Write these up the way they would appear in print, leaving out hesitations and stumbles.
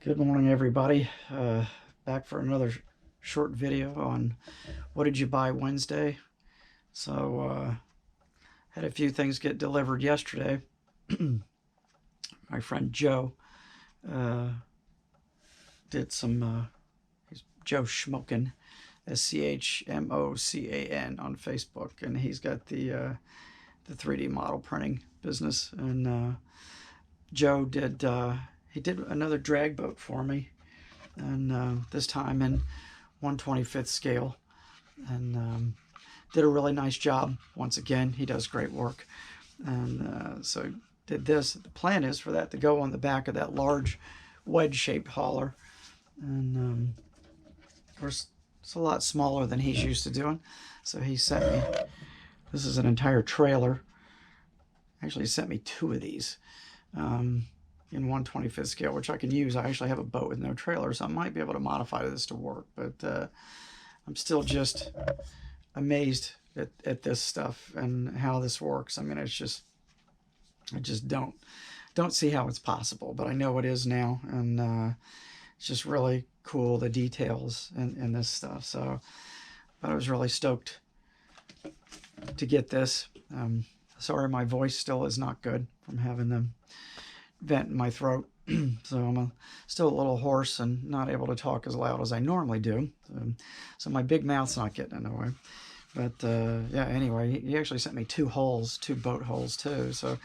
Good morning, everybody. Back for another short video on what did you buy Wednesday. So, had a few things get delivered yesterday. My friend Joe did some, he's Joe Schmocan, SCHMOCAN on Facebook, and he's got the 3D model printing business. And Joe did he did another drag boat for me, and this time in 1/25th scale, and did a really nice job. Once again, he does great work, and so did this. The plan is for that to go on the back of that large wedge-shaped hauler, and of course it's a lot smaller than he's used to doing. So he sent me, this is an entire trailer. Actually, he sent me two of these. In 1/25th scale, which I can use. I actually have a boat with no trailer, so I might be able to modify this to work, but I'm still just amazed at this stuff and how this works. I mean, it's just, I just don't see how it's possible, but I know it is now, and it's just really cool, the details in this stuff. So but I was really stoked to get this. Sorry, my voice still is not good from having them vent in my throat. So I'm still a little hoarse and not able to talk as loud as I normally do. So my big mouth's not getting in the way. But yeah, anyway, he actually sent me two boat hulls too. So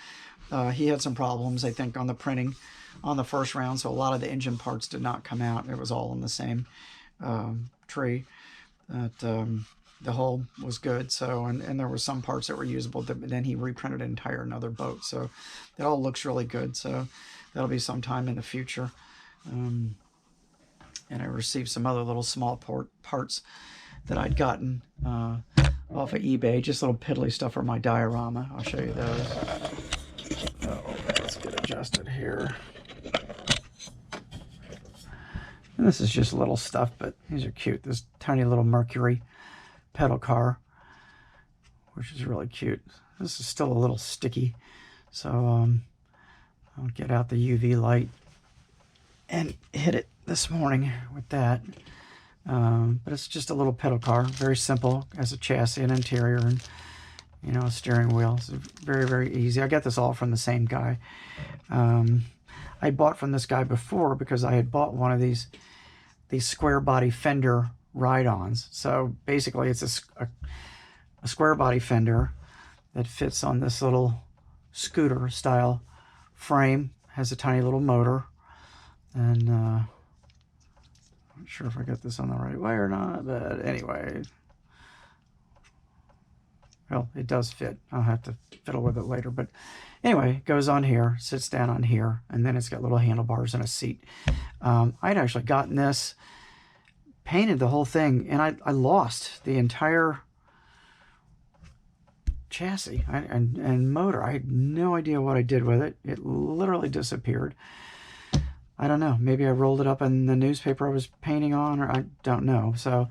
he had some problems, I think, on the printing on the first round. So a lot of the engine parts did not come out. It was all in the same tree. The hull was good, so and there were some parts that were usable, but then he reprinted an entire another boat, so it all looks really good. So that'll be sometime in the future. And I received some other little small parts that I'd gotten off of eBay, just little piddly stuff for my diorama. I'll show you those. Oh, let's get adjusted here. And this is just little stuff, but these are cute. This tiny little Mercury pedal car, which is really cute. This is still a little sticky, so I'll get out the UV light and hit it this morning with that. But it's just a little pedal car, very simple, has a chassis and interior, and a steering wheel. It's very, very easy. I got this all from the same guy. I bought from this guy before because I had bought one of these square body fender ride-ons. So basically it's a square body fender that fits on this little scooter style frame, has a tiny little motor, and I'm not sure if I got this on the right way or not, but anyway, well, it does fit. I'll have to fiddle with it later, but anyway, it goes on here, sits down on here, and then it's got little handlebars and a seat. I'd actually gotten this, painted the whole thing, and I lost the entire chassis and motor. I had no idea what I did with it. It literally disappeared. I don't know. Maybe I rolled it up in the newspaper I was painting on, or I don't know. So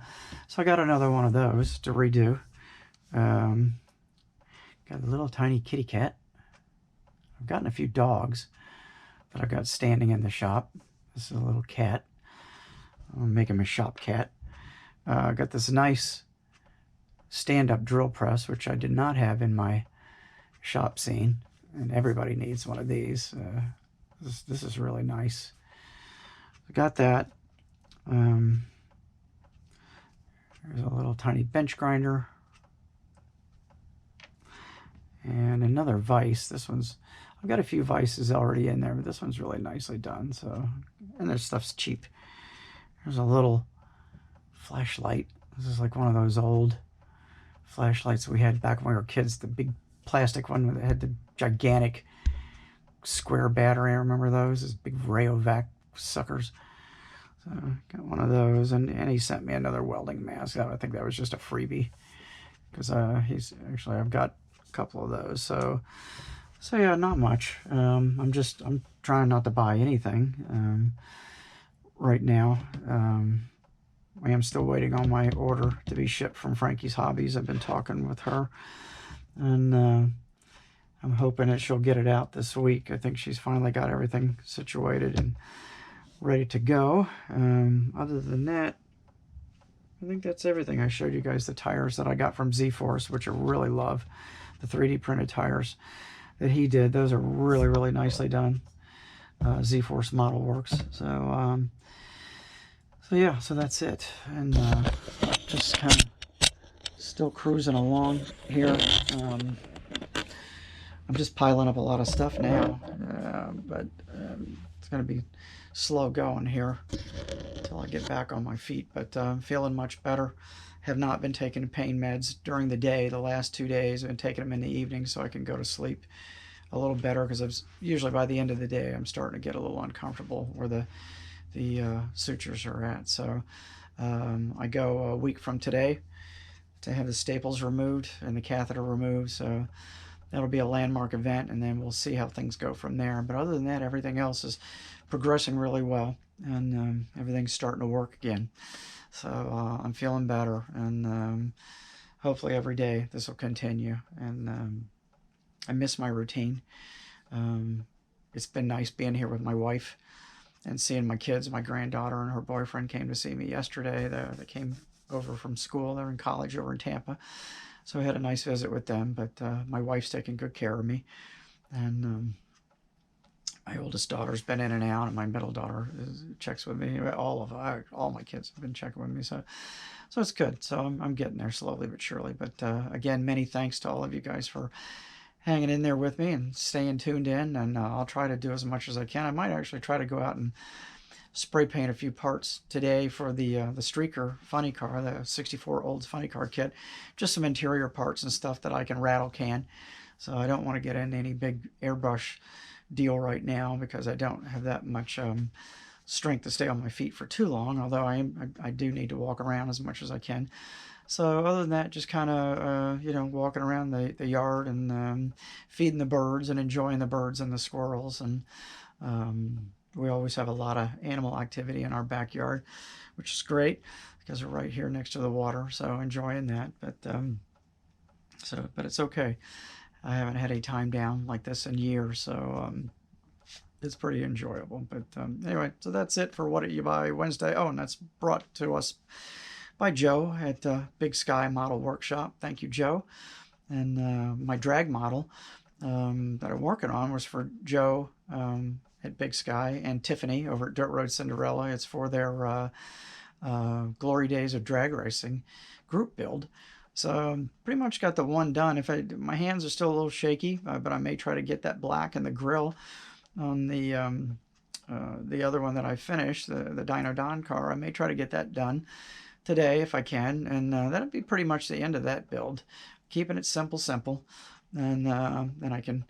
I got another one of those to redo. Got a little tiny kitty cat. I've gotten a few dogs that I've got standing in the shop. This is a little cat. I'll make him a shop cat. I got this nice stand-up drill press, which I did not have in my shop scene, and everybody needs one of these. This is really nice. I got that. There's a little tiny bench grinder. And another vise. This one's, I've got a few vices already in there, but this one's really nicely done. So, and their stuff's cheap. There's a little flashlight. This is like one of those old flashlights we had back when we were kids. The big plastic one that had the gigantic square battery. I remember those. Those big Rayovac suckers. So got one of those, and he sent me another welding mask. I think that was just a freebie, because I've got a couple of those. So yeah, not much. I'm trying not to buy anything right now. I am still waiting on my order to be shipped from Frankie's Hobbies. I've been talking with her, and I'm hoping that she'll get it out this week. I think she's finally got everything situated, and ready to go. Other than that, I think that's everything. I showed you guys the tires that I got from Z-Force, which I really love. The 3D printed tires that he did. Those are really, really nicely done. Z-Force Model Works. So yeah, so that's it. And just kind of still cruising along here. I'm just piling up a lot of stuff now, but it's going to be slow going here until I get back on my feet. But I'm feeling much better. Have not been taking pain meds during the day. The last 2 days I've been taking them in the evening so I can go to sleep a little better, because usually by the end of the day I'm starting to get a little uncomfortable where the sutures are at. So I go a week from today to have the staples removed and the catheter removed. So that'll be a landmark event, and then we'll see how things go from there. But other than that, everything else is progressing really well, and everything's starting to work again. So I'm feeling better, and hopefully every day this will continue. And I miss my routine. It's been nice being here with my wife and seeing my kids. My granddaughter and her boyfriend came to see me yesterday. They came over from school. They're in college over in Tampa. So I had a nice visit with them, but my wife's taking good care of me. And my oldest daughter's been in and out, and my middle daughter checks with me. All my kids have been checking with me. So it's good. So I'm getting there slowly but surely. But again, many thanks to all of you guys for hanging in there with me and staying tuned in. And I'll try to do as much as I can. I might actually try to go out and spray paint a few parts today for the Streaker funny car, the 64 Olds funny car kit. Just some interior parts and stuff that I can rattle can. So I don't want to get into any big airbrush deal right now, because I don't have that much strength to stay on my feet for too long, although I do need to walk around as much as I can. So other than that, just kind of walking around the yard and feeding the birds and enjoying the birds and the squirrels. And we always have a lot of animal activity in our backyard, which is great because we're right here next to the water. So enjoying that. But it's okay. I haven't had any time down like this in years, so it's pretty enjoyable. But anyway, so that's it for What You Buy Wednesday. Oh, and that's brought to us by Joe at Big Sky Model Workshop. Thank you, Joe. And my drag model that I'm working on was for Joe at Big Sky and Tiffany over at Dirt Road Cinderella. It's for their Glory Days of Drag Racing group build. So pretty much got the one done. My hands are still a little shaky, but I may try to get that black in the grill on the other one that I finished, the Dino Don car. I may try to get that done today if I can, and that'll be pretty much the end of that build. Keeping it simple, and then I can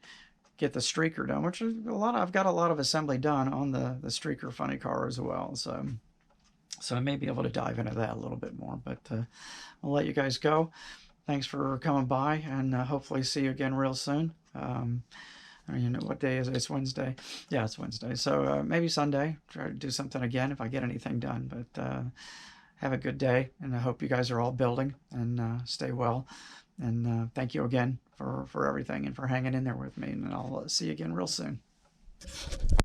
get the Streaker done, which is I've got a lot of assembly done on the Streaker funny car as well. So I may be able to dive into that a little bit more, but I'll let you guys go. Thanks for coming by, and hopefully see you again real soon. What day is it? It's Wednesday. Yeah, it's Wednesday. So maybe Sunday, try to do something again if I get anything done. But have a good day, and I hope you guys are all building and stay well. And thank you again for everything and for hanging in there with me. And I'll see you again real soon.